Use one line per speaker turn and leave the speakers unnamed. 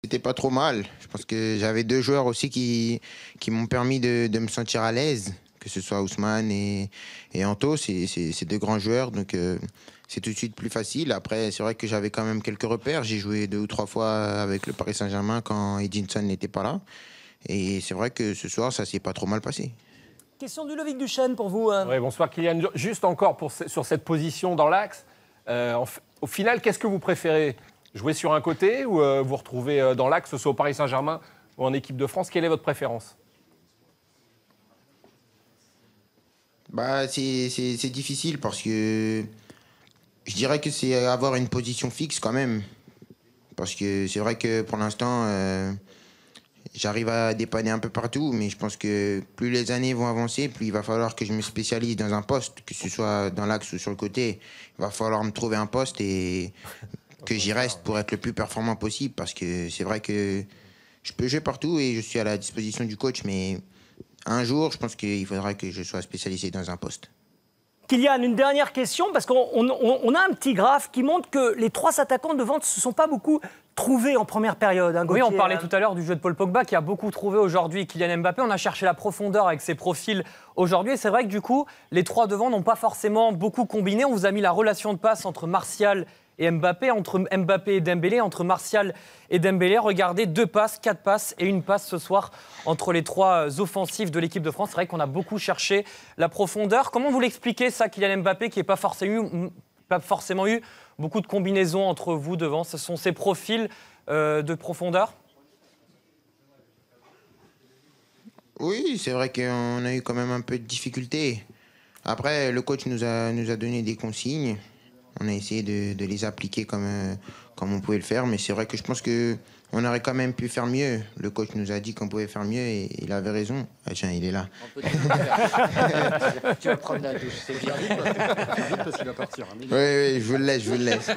C'était pas trop mal. Je pense que j'avais deux joueurs aussi qui m'ont permis de me sentir à l'aise, que ce soit Ousmane et Anto. C'est deux grands joueurs, donc c'est tout de suite plus facile. Après, c'est vrai que j'avais quand même quelques repères. J'ai joué 2 ou 3 fois avec le Paris Saint-Germain quand Edinson n'était pas là. Et c'est vrai que ce soir, ça s'est pas trop mal passé.
Question du Ludovic Duchesne pour vous.
Oui, bonsoir Kylian. Juste encore sur cette position dans l'axe. Au final, qu'est-ce que vous préférez? Jouer sur un côté ou vous retrouver dans l'axe, que ce soit au Paris Saint-Germain ou en équipe de France? Quelle est votre préférence?
Bah, c'est difficile parce que je dirais que c'est avoir une position fixe quand même. Parce que c'est vrai que pour l'instant, j'arrive à dépanner un peu partout, mais je pense que plus les années vont avancer, plus il va falloir que je me spécialise dans un poste, que ce soit dans l'axe ou sur le côté. Il va falloir me trouver un poste et que j'y reste pour être le plus performant possible, parce que c'est vrai que je peux jouer partout et je suis à la disposition du coach, mais un jour, je pense qu'il faudra que je sois spécialisé dans un poste.
Kylian, une dernière question, parce qu'on a un petit graphe qui montre que les 3 attaquants devant ne se sont pas beaucoup trouvés en première période. Hein,
oui,
Gauthier,
on parlait tout à l'heure du jeu de Paul Pogba qui a beaucoup trouvé aujourd'hui Kylian Mbappé. On a cherché la profondeur avec ses profils aujourd'hui. Et c'est vrai que du coup, les 3 devant n'ont pas forcément beaucoup combiné. On vous a mis la relation de passe entre Martial et Mbappé, entre Mbappé et Dembélé, entre Martial et Dembélé. Regardez, 2 passes, 4 passes et 1 passe ce soir entre les 3 offensifs de l'équipe de France. C'est vrai qu'on a beaucoup cherché la profondeur. Comment vous l'expliquez ça, Kylian Mbappé, qui n'a pas forcément eu beaucoup de combinaisons entre vous devant? Ce sont ces profils de profondeur?
Oui, c'est vrai qu'on a eu quand même un peu de difficultés. Après, le coach nous a donné des consignes. On a essayé de les appliquer comme on pouvait le faire, mais c'est vrai que je pense qu'on aurait quand même pu faire mieux. Le coach nous a dit qu'on pouvait faire mieux et il avait raison. Ah tiens, il est là.
Tu vas prendre la douche, c'est bien vite parce qu'il va partir.
Oui, je vous le laisse, je vous le laisse.